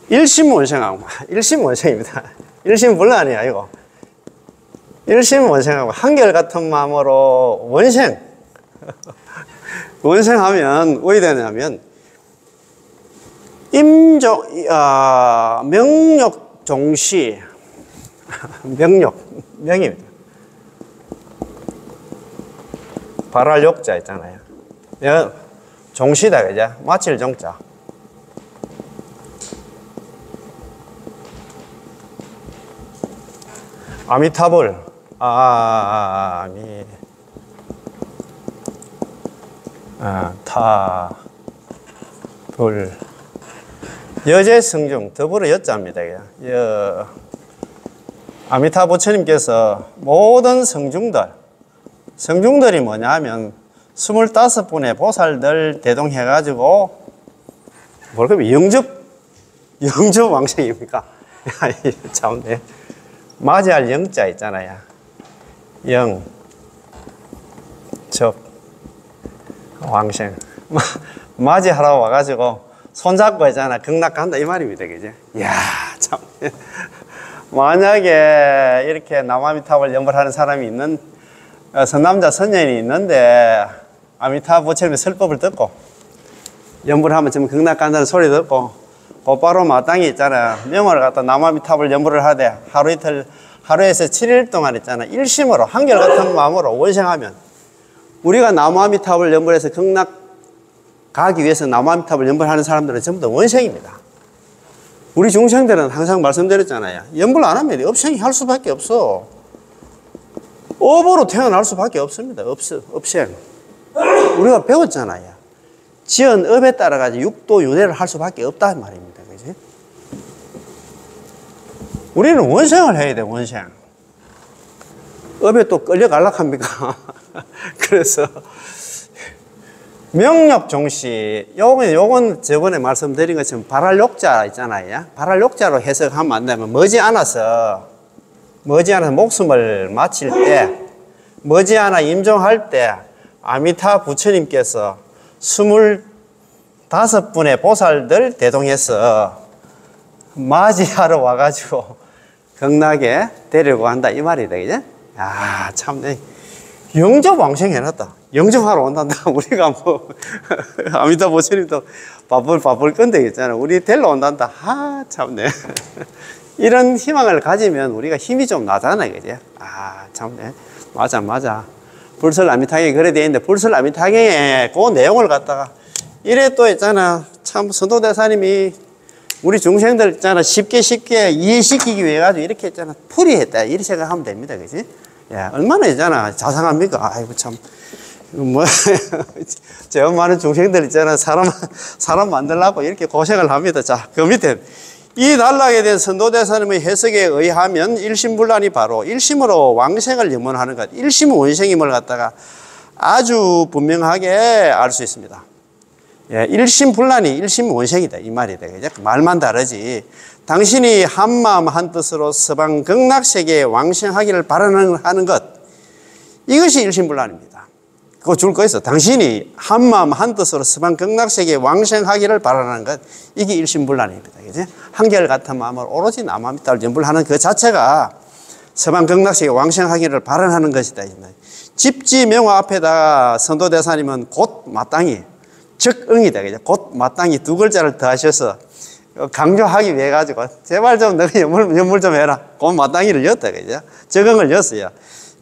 일심원생하고 일심원생입니다. 일심불란이 아니고 일심원생하고 한결같은 마음으로 원생 원생하면 왜 되냐면 명욕 종시 명입니다. 발할 욕자 있잖아요. 종시다. 그죠? 마칠 종자. 아미타불 타불 여제 성중 더불어 여자입니다. 아미타 부처님께서 모든 성중들이 뭐냐 하면 25분의 보살들 대동해가지고 뭘까요? 영접 왕생입니까? 참네. 맞이할 영자 있잖아요. 영접 왕생 맞이하러 와가지고 손잡고 있잖아. 극락 간다 이 말입니다. 그죠? 이야 참. 만약에 이렇게 남아미타불 연불하는 사람이 있는 선남자 선녀인이 있는데 아미타 부처님의 설법을 듣고 연불하면 지금 극락 간다는 소리 듣고 곧바로 마땅히 있잖아. 명호를 갖다 남아미타불 연불을 하되 하루 이틀 하루에서 7일 동안 있잖아. 일심으로 한결같은 마음으로 원생하면 우리가 남아미타불 연불해서 극락 가기 위해서 남아미타불 연불하는 사람들은 전부 다 원생입니다. 우리 중생들은 항상 말씀드렸잖아요. 연불 안 하면 업생이 할 수밖에 없어. 업으로 태어날 수밖에 없습니다. 업생. 우리가 배웠잖아요. 지은 업에 따라가지고 육도 윤회를 할 수밖에 없다는 말입니다. 그지? 우리는 원생을 해야 돼, 원생. 업에 또 끌려갈락합니까? 그래서 명력 종시, 요건 저번에 말씀드린 것처럼 발할욕자 있잖아요. 발할욕자로 해석하면 안 되면 머지않아서 목숨을 마칠 때, 머지않아 임종할 때 아미타 부처님께서 25분의 보살들 대동해서 맞이하러 와가지고 극락에 데리고 간다 이 말이다. 그죠? 아, 참, 영접왕생 해놨다. 영접하러 온단다. 우리가 뭐, 아미타 부처님도 바쁠 건데 있잖아. 우리 데리러 온단다. 아, 참네. 이런 희망을 가지면 우리가 힘이 좀 나잖아, 그지? 아, 참네. 맞아. 불설아미타경에 그래 돼 있는데, 불설아미타경에 그 내용을 갖다가, 이래 또 있잖아. 참, 선도대사님이 우리 중생들 있잖아. 쉽게 이해시키기 위해 가지고 이렇게 있잖아. 풀이했다. 이렇게 생각하면 됩니다, 그지? 야, 얼마나 있잖아. 자상합니까? 아이고, 참. 뭐, 저 많은 중생들 있잖아. 사람 만들려고 이렇게 고생을 합니다. 자, 그 밑에. 이 단락에 대한 선도대사님의 해석에 의하면 일심불란이 바로 일심으로 왕생을 염원하는 것, 일심 원생임을 갖다가 아주 분명하게 알 수 있습니다. 예, 일심불란이 일심원생이다 이 말이다. 그죠? 말만 다르지. 당신이 한마음 한뜻으로 서방 극락세계에 왕생하기를 바라는 것, 이것이 일심불란입니다. 그거 줄 거 있어. 당신이 한마음 한뜻으로 서방 극락세계에 왕생하기를 바라는 것, 이게 일심불란입니다. 그죠? 한결같은 마음을 오로지 남아미타를 염불하는 그 자체가 서방 극락세계에 왕생하기를 바라는 것이다. 집지명화 앞에다가 선도대사님은 곧 마땅히 적응이다. 그죠? 곧 마땅히 두 글자를 더하셔서 강조하기 위해 가지고 제발 좀 너가 연물 좀 해라. 곧 마땅히를 였다. 그죠? 적응을 였어요.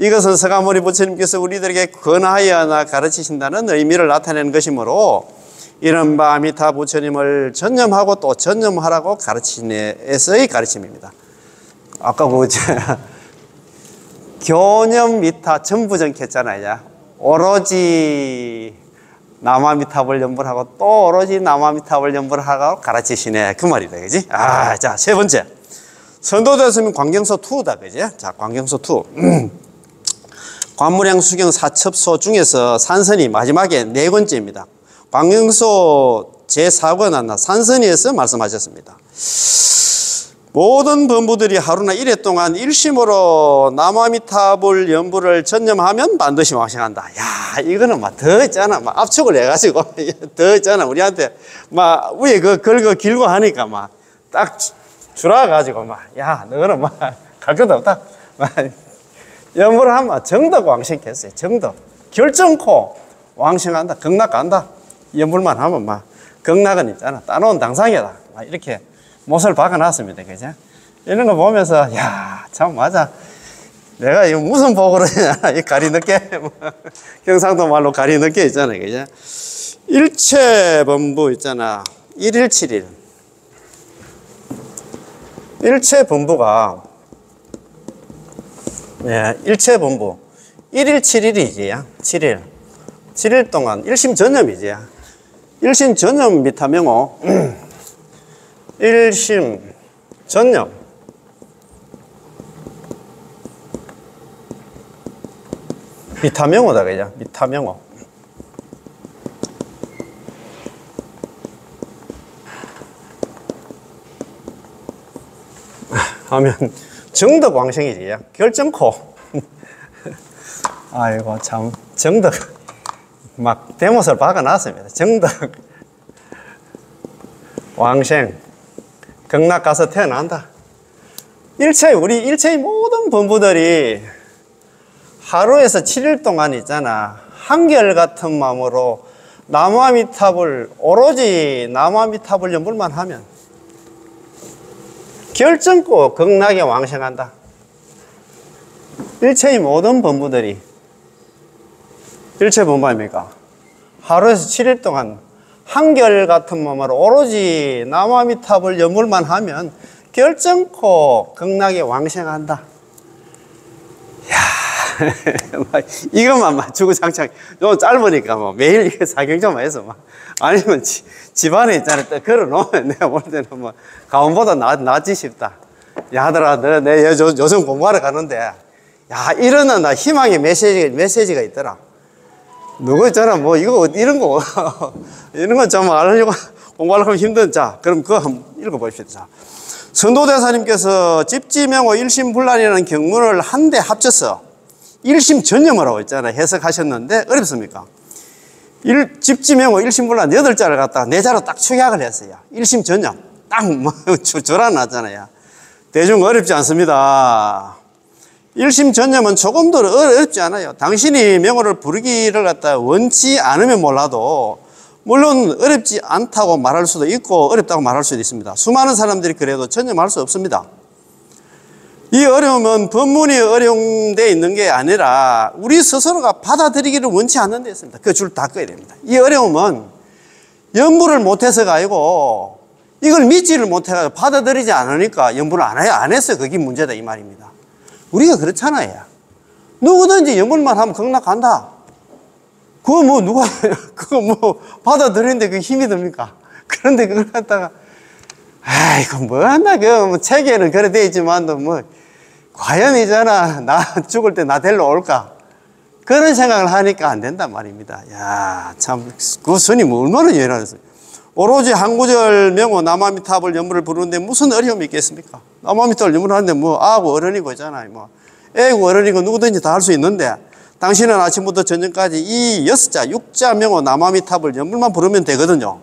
이것은 서가모니 부처님께서 우리들에게 권하여나 가르치신다는 의미를 나타내는 것이므로 이른바 아미타 부처님을 전념하고 또 전념하라고 가르치신 데에서의 가르침입니다. 아까 그 교념 미타 전부전케 했잖아요. 오로지 남아미탑을 연불하고 또 오로지 남아미탑을 연불하라고 가르치시네. 그 말이다. 그지? 아, 자, 세 번째. 선도대사님 광경서 2다. 그지? 자, 광경서 2. 관무량 수경 사첩소 중에서 산선이 마지막에 네 번째입니다. 광경서 제4권 산선이에서 말씀하셨습니다. 모든 범부들이 하루나 이래 동안 일심으로 남아미탑을 연부를 전념하면 반드시 왕생한다. 야, 이거는 막 더 있잖아. 막 압축을 해가지고 더 있잖아. 우리한테 막 위에 그 걸거 길고 하니까 막 딱 줄어가지고 막 야, 너는 막 갈 것도 없다. 막 연부를 하면 정덕 왕생했어요. 정덕. 결정코 왕생한다. 극락 간다. 연불만 하면 막 극락은 있잖아. 따놓은 당상이다. 막 이렇게 못을 박아놨습니다. 그죠? 이런 거 보면서, 야, 참, 맞아. 내가 이거 무슨 복으로 했냐. 이 가리 늦게. 경상도 말로 가리 늦게 있잖아요. 그죠? 일체 범부 있잖아. 1일 7일. 일체 범부가, 예, 일체 범부. 1일 7일이지. 7일. 7일 동안 일심 전념이지. 일심 전념 미타명호. 일심 전념. 미타명호다. 그죠? 미타명호. 하면 정덕 왕생이지. 결정코. 아이고 참 정덕 막 대못을 박아놨습니다. 정덕 왕생 극락 가서 태어난다. 우리 일체의 모든 범부들이 하루에서 7일 동안 있잖아. 한결같은 마음으로 남아미탑을 오로지 남아미탑을 연불만 하면 결정코 극락에 왕생한다. 일체의 모든 범부들이 일체 범부 아닙니까? 하루에서 7일 동안 한결같은 마음으로 오로지 남아미탑을 연불만 하면 결정코 극락에 왕생한다. 야, 이것만 맞추고 장창 좀 짧으니까 뭐 매일 이게 사경자만 해서 막 아니면 집안에 있잖아 또 걸어놓으면 내가 볼 때는 뭐 가온보다 낫지 싶다. 야, 하더라, 내 요즘 공부하러 가는데 야, 이런 나 희망의 메시지가 있더라. 누구 있잖아 뭐 이거 이런 거 이런 거 좀 알려고 공부하려고 하면 힘든. 자, 그럼 그거 한번 읽어보십시오. 자, 선도대사님께서 집지명호 일심불란이라는 경문을 한데 합쳐서 일심 전념이라고 있잖아요. 해석하셨는데 어렵습니까? 집지명호 일심불란 8자를 갖다가 4자로 딱 축약을 했어요. 일심 전념 딱 뭐 줄어놨잖아요. 대중 어렵지 않습니다. 일심 전념은 조금도 어렵지 않아요. 당신이 명호를 부르기를 갖다 원치 않으면 몰라도 물론 어렵지 않다고 말할 수도 있고 어렵다고 말할 수도 있습니다. 수많은 사람들이 그래도 전념할 수 없습니다. 이 어려움은 법문이 어려운 데 있는 게 아니라 우리 스스로가 받아들이기를 원치 않는 데 있습니다. 그 줄 다 꺼야 됩니다. 이 어려움은 연부를 못해서가 아니고 이걸 믿지를 못해서 받아들이지 않으니까 연부를 안 했어요. 그게 문제다 이 말입니다. 우리가 그렇잖아요. 누구든지 연불만 하면 극락간다. 그거 뭐 누가 그거 뭐 받아들이는데 그게 힘이 듭니까? 그런데 그걸 갖다가 아이고 뭐 한다 그 뭐 책에는 그래 돼 있지만도 뭐 과연이잖아. 나 죽을 때 나 데리러 올까? 그런 생각을 하니까 안 된단 말입니다. 야, 참 그 스님 얼마나 예라했어요. 오로지 한 구절 명호 남아미타불 연불을 부르는데 무슨 어려움이 있겠습니까? 남아미타불 연불을 하는데 뭐 아고 어른이고 있잖아요. 뭐 애고 어른이고 누구든지 다 할 수 있는데 당신은 아침부터 저녁까지 이 6자 6자 명호 남아미타불 연불만 부르면 되거든요.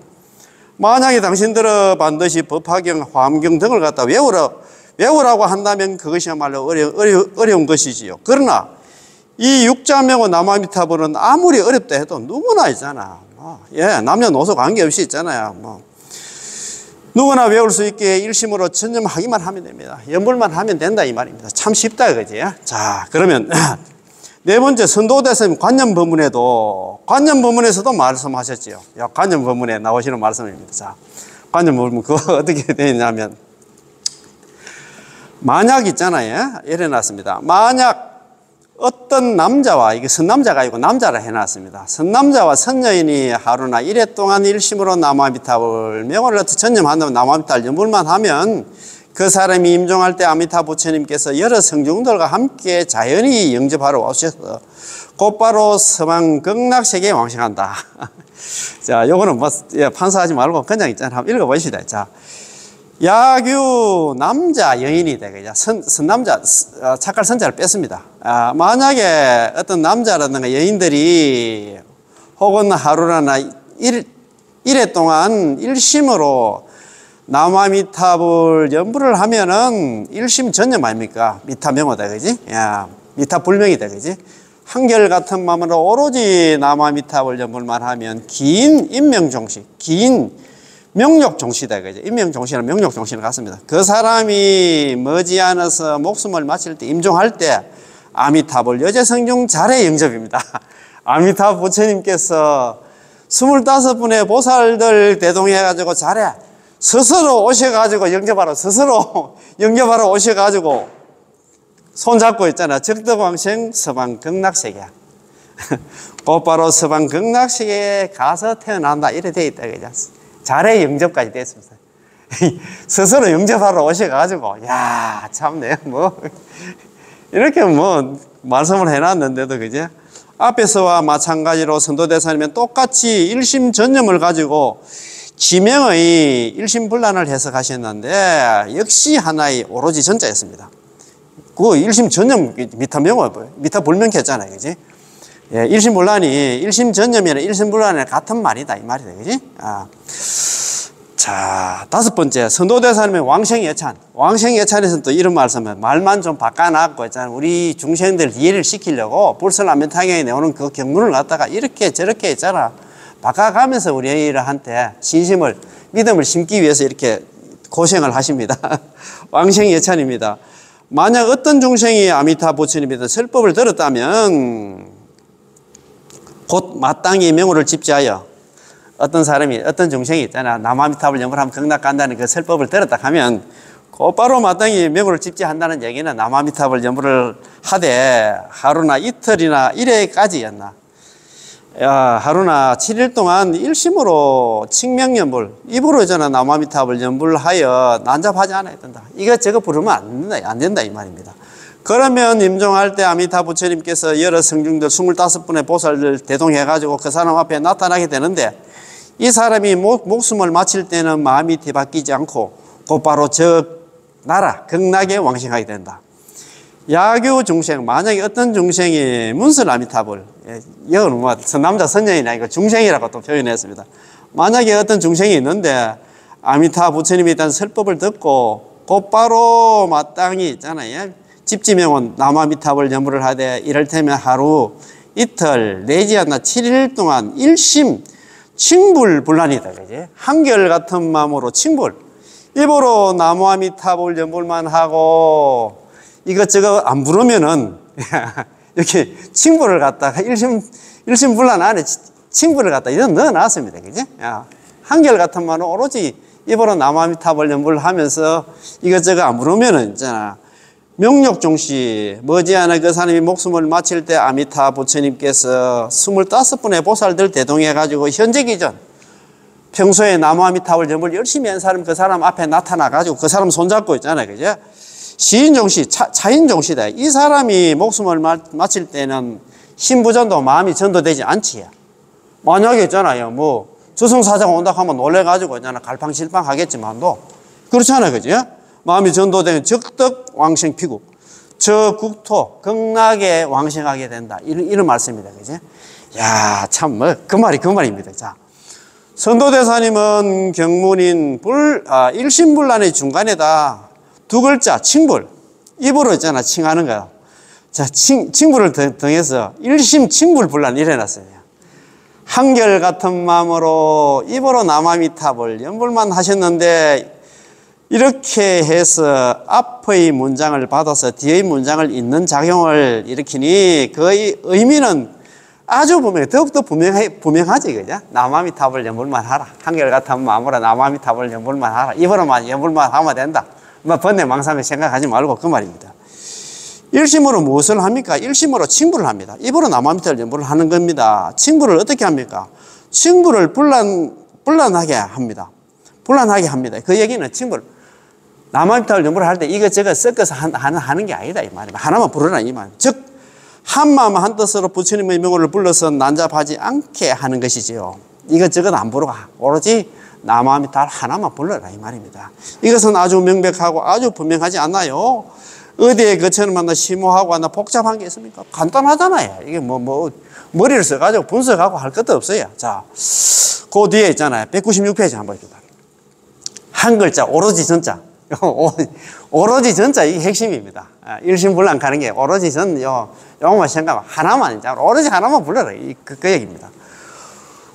만약에 당신들은 반드시 법화경, 화엄경 등을 갖다 외우라고 한다면 그것이야말로 어려운 것이지요. 그러나 이 6자 명호 남아미타불은 아무리 어렵다 해도 누구나 있잖아. 예, 남녀노소 관계없이 있잖아요. 뭐 누구나 외울 수 있게 일심으로 전념하기만 하면 됩니다. 연불만 하면 된다 이 말입니다. 참 쉽다 그지? 자, 그러면 네 번째 선도대사님 관념법문에서도 말씀하셨지요. 관념법문에 나오시는 말씀입니다. 자, 관념법문 그거 어떻게 되냐면 만약 있잖아요. 이래 놨습니다. 만약 어떤 남자와, 이게 선남자가 아니고 남자라 해놨습니다. 선남자와 선여인이 하루나 이래 동안 일심으로 남아미타불 명호를 전념한다면 남아미타불 연불만 하면 그 사람이 임종할 때 아미타 부처님께서 여러 성중들과 함께 자연히 영접하러 오셔서 곧바로 서방 극락세계에 왕생한다. 자, 요거는 뭐 판사하지 말고 그냥 있잖아. 한번 읽어보시다. 자, 야규 남자 여인이 되겠죠. 선남자, 착할 선자를 뺐습니다. 만약에 어떤 남자라든가 여인들이 혹은 하루나 일해 동안 일심으로 남아미타불 연불을 하면은 일심 전념 아닙니까? 미타명호다, 그지? 야, 미타불명이다, 그지? 한결같은 마음으로 오로지 남아미타불 연불만 하면 긴 인명종식, 긴 명욕종시다, 그죠? 인명종시는 명욕종시는 같습니다. 그 사람이 머지않아서 목숨을 마칠 때, 임종할 때 아미타불 여제성중 자례 영접입니다. 아미타 부처님께서 25분의 보살들 대동해가지고 자례 스스로 오셔가지고 스스로 영접하러 오셔가지고 손잡고 있잖아. 적덕왕생 서방 극락세계. 곧바로 서방 극락세계에 가서 태어난다. 이래 돼 있다. 그죠? 자례 영접까지 됐습니다. 스스로 영접하러 오셔가지고, 야, 참네, 뭐. 이렇게 뭐, 말씀을 해놨는데도, 그죠? 앞에서와 마찬가지로 선도대사님은 똑같이 일심전념을 가지고 지명의 일심불란을 해석하셨는데, 역시 하나의 오로지 전자였습니다. 그 일심전념, 미타명호, 미타불명케 했잖아요. 그지? 예, 일심불란이 일심전념이나 일심불란이랑 같은 말이다 이 말이다, 그지? 자, 다섯 번째 선도대사님의 왕생예찬. 왕생예찬에서는 또 이런 말씀을 말만 좀 바꿔놨고 있잖아. 우리 중생들 이해를 시키려고 불설안면탕에 나오는 그 경문을 갖다가 이렇게 저렇게 있잖아. 바꿔가면서 우리한테 신심을 믿음을 심기 위해서 이렇게 고생을 하십니다. 왕생예찬입니다. 만약 어떤 중생이 아미타 부처님의 설법을 들었다면 곧 마땅히 명호를 집지하여 어떤 사람이 어떤 중생이 있잖아. 남아미타불 연불하면 극락 간다는 그 설법을 들었다 하면 곧바로 마땅히 명호를 집지한다는 얘기는 남아미타불 연불을 하되 하루나 이틀이나 일회까지였나. 하루나 7일 동안 일심으로 칭명연불 입으로 있잖아. 남아미타불 연불하여 난잡하지 않아야 된다. 이것저것 부르면 안 된다 이 말입니다. 그러면 임종할 때 아미타 부처님께서 여러 성중들 25분의 보살들 대동해가지고 그 사람 앞에 나타나게 되는데 이 사람이 목숨을 마칠 때는 마음이 뒤바뀌지 않고 곧바로 저 나라 극락에 왕생하게 된다. 야규 중생, 만약에 어떤 중생이 문설 아미타불, 여기는 뭐 남자 선녀이나 이거 중생이라고 또 표현했습니다. 만약에 어떤 중생이 있는데 아미타 부처님에 대한 설법을 듣고 곧바로 마땅히 있잖아요. 집지명은 나무아미타불 연불을 하되 이를테면 하루 이틀 내지 않나 7일 동안 일심 칭불불란이다. 그지? 한결같은 마음으로 칭불. 입으로 나무아미타불 연불만 하고 이것저것 안 부르면은 이렇게 칭불을 갖다가 일심불란 안에 칭불을 갖다 이런 넣어놨습니다. 그지? 한결같은 마음으로 오로지 입으로 나무아미타불 연불을 하면서 이것저것 안 부르면은 있잖아. 명력종시 머지않아 그 사람이 목숨을 마칠 때 아미타 부처님께서 25분의 보살들 대동해가지고 현재 기전 평소에 나무아미타불 연불 열심히 한 사람 그 사람 앞에 나타나가지고 그 사람 손잡고 있잖아요. 그죠? 시인종시 차인종시다. 이 사람이 목숨을 마칠 때는 신부전도 마음이 전도되지 않지요. 만약에 있잖아요. 뭐 저승사자가 온다고 하면 놀래가지고 있잖아. 갈팡질팡 하겠지만도 그렇잖아요. 그죠? 마음이 전도되면 적덕 왕생 피국 저 국토 극락에 왕생하게 된다. 이런 말씀입니다. 그죠? 야, 참 그 말이 그 말입니다. 자, 선도대사님은 경문인 일심불란의 중간에다 두 글자 칭불 입으로 있잖아. 칭하는 거야. 자, 칭불을 통해서 일심칭불불란 이래놨어요. 한결같은 마음으로 입으로 나무아미타불 연불만 하셨는데 이렇게 해서 앞의 문장을 받아서 뒤의 문장을 읽는 작용을 일으키니 그 의미는 아주 더욱더 분명하지, 그죠? 나무아미타불 연불만 하라. 한결같은 마음으로 나무아미타불 연불만 하라. 입으로만 연불만 하면 된다. 뭐 번뇌 망상을 생각하지 말고 그 말입니다. 일심으로 무엇을 합니까? 일심으로 칭불을 합니다. 입으로 나무아미타불 연불을 하는 겁니다. 칭불을 어떻게 합니까? 칭불을 불란하게 합니다. 불란하게 합니다. 그 얘기는 칭불. 나무아미타불 연불을 할 때 이것저것 섞어서 하는 게 아니다. 이 말입니다. 하나만 부르라 이 말. 즉, 한마음 한뜻으로 부처님의 명호를 불러서 난잡하지 않게 하는 것이지요. 이것저것 안 부르고 오로지 나무아미타불 하나만 불러라 이 말입니다. 이것은 아주 명백하고 아주 분명하지 않나요? 어디에 그처럼 하나 심오하고 하나 복잡한 게 있습니까? 간단하잖아요. 이게 머리를 써가지고 분석하고 할 것도 없어요. 자, 그 뒤에 있잖아요. 196페이지 한번 봅니다. 한 글자, 오로지 전자. 오로지 전자, 이게 핵심입니다. 일심불란 가는 게 오로지 전, 요것만 생각하면 하나만, 오로지 하나만 불러라. 그 얘기입니다.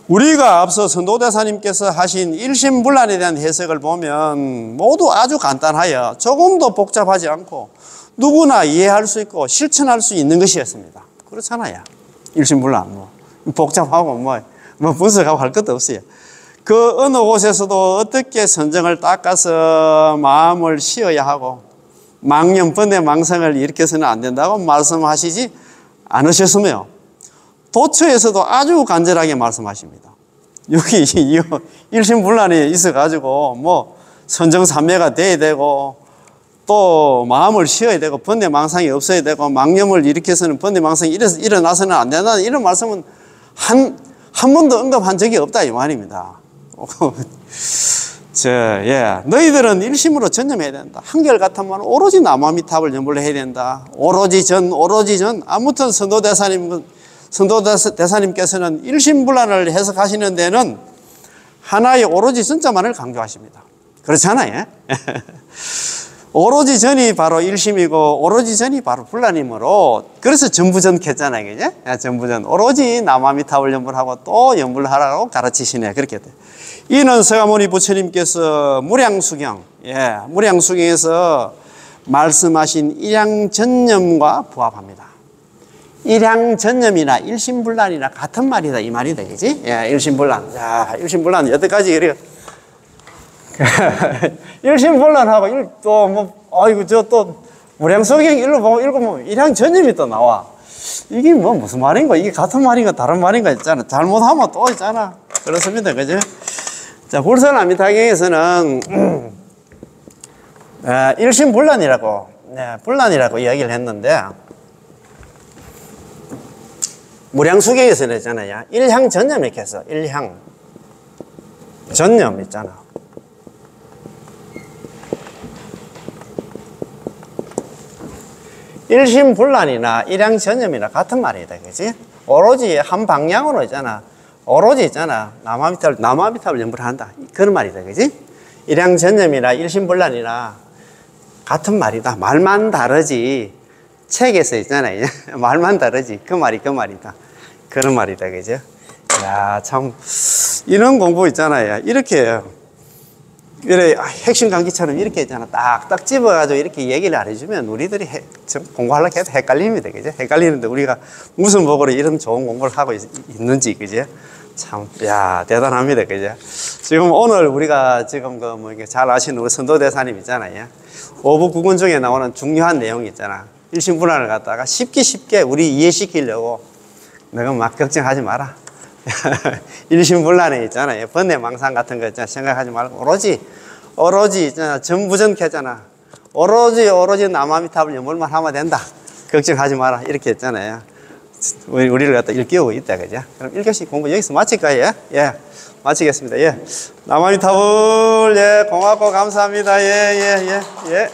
우리가 앞서 선도대사님께서 하신 일심불란에 대한 해석을 보면 모두 아주 간단하여 조금도 복잡하지 않고 누구나 이해할 수 있고 실천할 수 있는 것이었습니다. 그렇잖아요. 일심불란. 복잡하고 분석하고 할 것도 없어요. 그 어느 곳에서도 어떻게 선정을 닦아서 마음을 쉬어야 하고 망념, 번뇌, 망상을 일으켜서는 안 된다고 말씀하시지 않으셨으며 도처에서도 아주 간절하게 말씀하십니다. 여기 일심불란이 있어가지고 선정삼매가 돼야 되고 또 마음을 쉬어야 되고 번뇌, 망상이 없어야 되고 망념을 일으켜서는 번뇌, 망상이 일어나서는 안 된다. 이런 말씀은 한 번도 언급한 적이 없다 이 말입니다. 너희들은 일심으로 전념해야 된다. 한결같은 말은 오로지 나무아미타불 연불을 해야 된다. 오로지 전. 아무튼 선도대사님께서는 일심불란을 해석하시는 데는 하나의 오로지 전자만을 강조하십니다. 그렇잖아요. 오로지 전이 바로 일심이고 오로지 전이 바로 불란이므로 그래서 전부전했잖아요. 그죠? 전부전. 오로지 나무아미타불 연불하고 또 연불하라고 가르치시네. 그렇게 돼. 이는 서가모니 부처님께서 무량수경에서 말씀하신 일양전념과 부합합니다. 일양전념이나 일심불란이나 같은 말이다 이 말이다. 그지? 일심불란. 자, 일심불란 여태까지 이래. 일심불란하고 또 무량수경 읽어보면 일양전념이 또 나와. 이게 무슨 말인가? 이게 같은 말인가 다른 말인가 있잖아. 잘못하면 또 있잖아. 그렇습니다. 그죠? 자, 불선아미타경에서는 일심불란이라고 불란이라고 이야기를 했는데 무량수경에서는 있잖아요. 일향전념 이렇게 해서 일향전념 있잖아. 일심불란이나 일향전념이나 같은 말이다. 그지? 오로지 한 방향으로 있잖아. 오로지 있잖아. 나무아미타불 연불을 한다. 그런 말이다. 그지? 일향전념이나 일심불란이나 같은 말이다. 말만 다르지 책에서 있잖아요. 말만 다르지. 그 말이다. 그런 말이다. 그죠? 야, 참, 이런 공부 있잖아요. 이렇게, 핵심 강기처럼 이렇게 있잖아. 딱딱 집어가지고 이렇게 얘기를 안 해주면 우리들이 공부하려고 해도 헷갈립니다. 그죠? 헷갈리는데 우리가 무슨 복으로 이런 좋은 공부를 하고 있는지, 그죠? 참, 야, 대단합니다. 그죠? 지금 오늘 우리가 지금 잘 아시는 우리 선도대사님 있잖아요. 오부 구군 중에 나오는 중요한 내용이 있잖아. 일신분란을 갖다가 쉽게 우리 이해시키려고 너가 막 걱정하지 마라. 일신분란에 있잖아요. 번뇌망상 같은 거 있잖아. 생각하지 말고 오로지 있잖아. 전부전캐잖아. 오로지 남아미탑을 연물만 하면 된다. 걱정하지 마라. 이렇게 했잖아요. 우리를 갖다 일깨우고 있다. 그죠? 그럼 1교시 공부 여기서 마칠까요? 예. 마치겠습니다. 예. 남아미탑을, 예, 고맙고 감사합니다. 예.